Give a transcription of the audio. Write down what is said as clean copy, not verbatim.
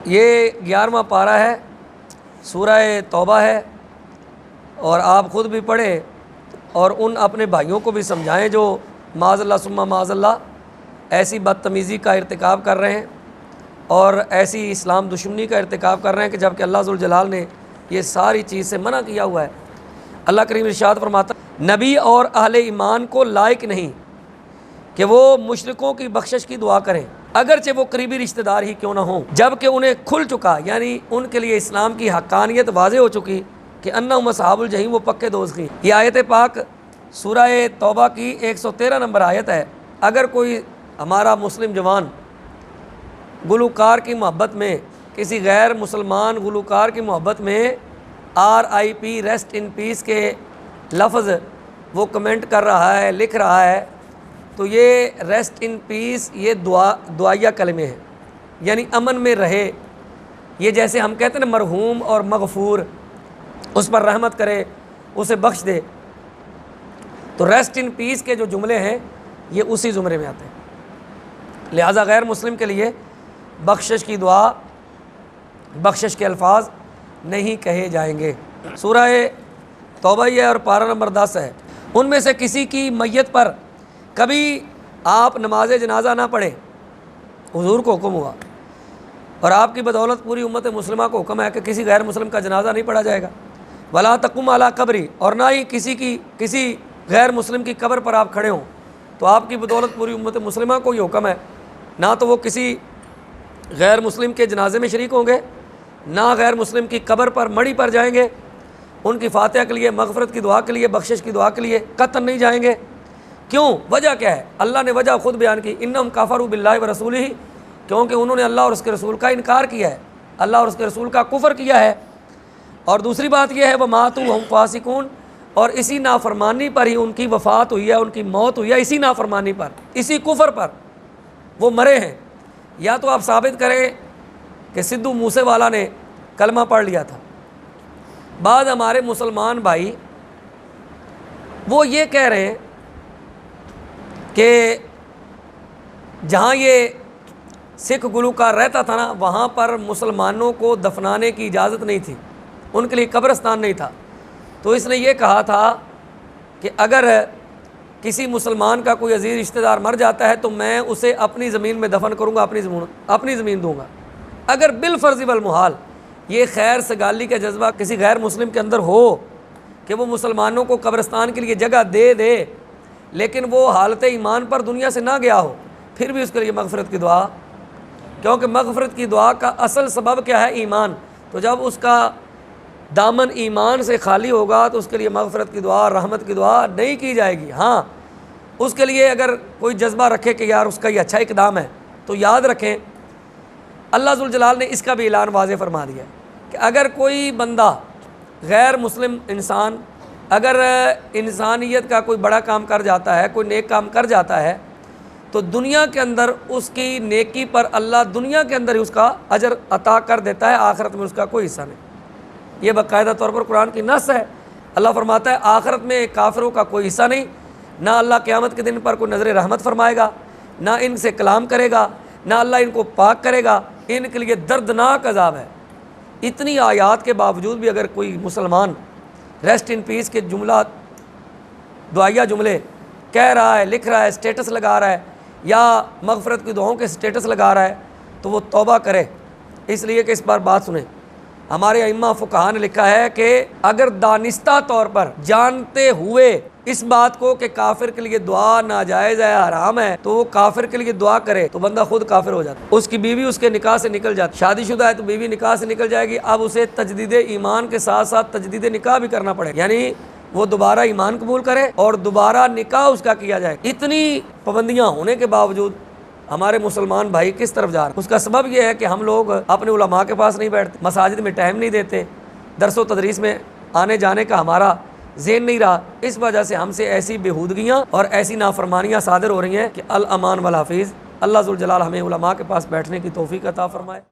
یہ 11واں پارہ ہے، سورہ توبہ ہے، اور آپ خود بھی پڑھیں اور ان اپنے بھائیوں کو بھی سمجھائیں جو معاذ اللہ ثم معاذ اللہ ایسی بدتمیزی کا ارتکاب کر رہے ہیں اور ایسی اسلام دشمنی کا ارتکاب کر رہے ہیں کہ جبکہ اللہ ذوالجلال نے یہ ساری چیز سے منع کیا ہوا ہے۔ اللہ کریم ارشاد فرماتا ہے، نبی اور اہل ایمان کو لائق نہیں کہ وہ مشرکوں کی بخشش کی دعا کریں اگرچہ وہ قریبی رشتہ دار ہی کیوں نہ ہوں، جبکہ انہیں کھل چکا، یعنی ان کے لیے اسلام کی حقانیت واضح ہو چکی کہ انہم اصحاب الجحیم، وہ پکے دوزخی۔ یہ آیت پاک سورہ توبہ کی 113 نمبر آیت ہے۔ اگر کوئی ہمارا مسلم جوان گلوکار کی محبت میں، کسی غیر مسلمان گلوکار کی محبت میں RIP ریسٹ ان پیس کے لفظ وہ کمنٹ کر رہا ہے، لکھ رہا ہے، تو یہ ریسٹ ان پیس یہ دعائیہ کلمے ہیں، یعنی امن میں رہے۔ یہ جیسے ہم کہتے ہیں نا مرحوم اور مغفور، اس پر رحمت کرے، اسے بخش دے، تو ریسٹ ان پیس کے جو جملے ہیں یہ اسی زمرے میں آتے ہیں۔ لہٰذا غیر مسلم کے لیے بخشش کی دعا، بخشش کے الفاظ نہیں کہے جائیں گے۔ سورہ توبہ یہ ہے اور پارہ نمبر 10 ہے۔ ان میں سے کسی کی میت پر کبھی آپ نماز جنازہ نہ پڑھیں، حضور کو حکم ہوا، اور آپ کی بدولت پوری امت مسلمہ کو حکم ہے کہ کسی غیر مسلم کا جنازہ نہیں پڑھا جائے گا۔ ولا تقم علی قبری، اور نہ ہی کسی غیر مسلم کی قبر پر آپ کھڑے ہوں، تو آپ کی بدولت پوری امت مسلمہ کو یہ حکم ہے، نہ تو وہ کسی غیر مسلم کے جنازے میں شریک ہوں گے، نہ غیر مسلم کی قبر پر مڑی پر جائیں گے، ان کی فاتحہ کے لیے، مغفرت کی دعا کے لیے، بخشش کی دعا کے لیے قطعاً نہیں جائیں گے۔ کیوں؟ وجہ کیا ہے؟ اللہ نے وجہ خود بیان کی، انہم کفروا باللہ ورسولہ، کیونکہ انہوں نے اللہ اور اس کے رسول کا انکار کیا ہے، اللہ اور اس کے رسول کا کفر کیا ہے۔ اور دوسری بات یہ ہے وماتوا وہم فاسقون، اور اسی نافرمانی پر ہی ان کی وفات ہوئی ہے، ان کی موت ہوئی ہے، اسی نافرمانی پر، اسی کفر پر وہ مرے ہیں۔ یا تو آپ ثابت کریں کہ سدھو موسے والا نے کلمہ پڑھ لیا تھا۔ بعض ہمارے مسلمان بھائی وہ یہ کہہ رہے ہیں کہ جہاں یہ سکھ گلوکار رہتا تھا نا، وہاں پر مسلمانوں کو دفنانے کی اجازت نہیں تھی، ان کے لیے قبرستان نہیں تھا، تو اس نے یہ کہا تھا کہ اگر کسی مسلمان کا کوئی عزیز رشتہ دار مر جاتا ہے تو میں اسے اپنی زمین میں دفن کروں گا، اپنی زمین دوں گا۔ اگر بالفرض والمحال یہ خیر سگالی کا جذبہ کسی غیر مسلم کے اندر ہو کہ وہ مسلمانوں کو قبرستان کے لیے جگہ دے لیکن وہ حالت ایمان پر دنیا سے نہ گیا ہو، پھر بھی اس کے لیے مغفرت کی دعا، کیونکہ مغفرت کی دعا کا اصل سبب کیا ہے؟ ایمان۔ تو جب اس کا دامن ایمان سے خالی ہوگا تو اس کے لیے مغفرت کی دعا، رحمت کی دعا نہیں کی جائے گی۔ ہاں، اس کے لیے اگر کوئی جذبہ رکھے کہ یار اس کا یہ اچھا اقدام ہے، تو یاد رکھیں اللہ ذوالجلال نے اس کا بھی اعلان واضح فرما دیا ہے کہ اگر کوئی بندہ غیر مسلم انسان اگر انسانیت کا کوئی بڑا کام کر جاتا ہے، کوئی نیک کام کر جاتا ہے، تو دنیا کے اندر اس کی نیکی پر اللہ دنیا کے اندر ہی اس کا اجر عطا کر دیتا ہے، آخرت میں اس کا کوئی حصہ نہیں۔ یہ باقاعدہ طور پر قرآن کی نص ہے۔ اللہ فرماتا ہے آخرت میں کافروں کا کوئی حصہ نہیں، نہ اللہ قیامت کے دن پر کوئی نظر رحمت فرمائے گا، نہ ان سے کلام کرے گا، نہ اللہ ان کو پاک کرے گا، ان کے لیے دردناک عذاب ہے۔ اتنی آیات کے باوجود بھی اگر کوئی مسلمان ریسٹ ان پیس کے جملہ، دعائیہ جملے کہہ رہا ہے، لکھ رہا ہے، سٹیٹس لگا رہا ہے، یا مغفرت کی دعاؤں کے سٹیٹس لگا رہا ہے، تو وہ توبہ کرے، اس لیے کہ اس بار بات سنیں۔ ہمارے ائمہ فقہاء نے لکھا ہے کہ اگر دانستہ طور پر جانتے ہوئے اس بات کو کہ کافر کے لیے دعا ناجائز ہے، حرام ہے، تو وہ کافر کے لیے دعا کرے تو بندہ خود کافر ہو جاتا ہے، اس کی بیوی اس کے نکاح سے نکل جاتی، شادی شدہ ہے تو بیوی نکاح سے نکل جائے گی، اب اسے تجدید ایمان کے ساتھ ساتھ تجدید نکاح بھی کرنا پڑے، یعنی وہ دوبارہ ایمان قبول کرے اور دوبارہ نکاح اس کا کیا جائے۔ اتنی پابندیاں ہونے کے باوجود ہمارے مسلمان بھائی کس طرف جا رہے ہیں؟ اس کا سبب یہ ہے کہ ہم لوگ اپنے علماء کے پاس نہیں بیٹھتے، مساجد میں ٹائم نہیں دیتے، درس و تدریس میں آنے جانے کا ہمارا ذہن نہیں رہا، اس وجہ سے ہم سے ایسی بےہودگیاں اور ایسی نافرمانیاں صادر ہو رہی ہیں کہ الامان والحفیظ۔ اللہ ذوالجلال ہمیں علماء کے پاس بیٹھنے کی توفیق عطا فرمائے۔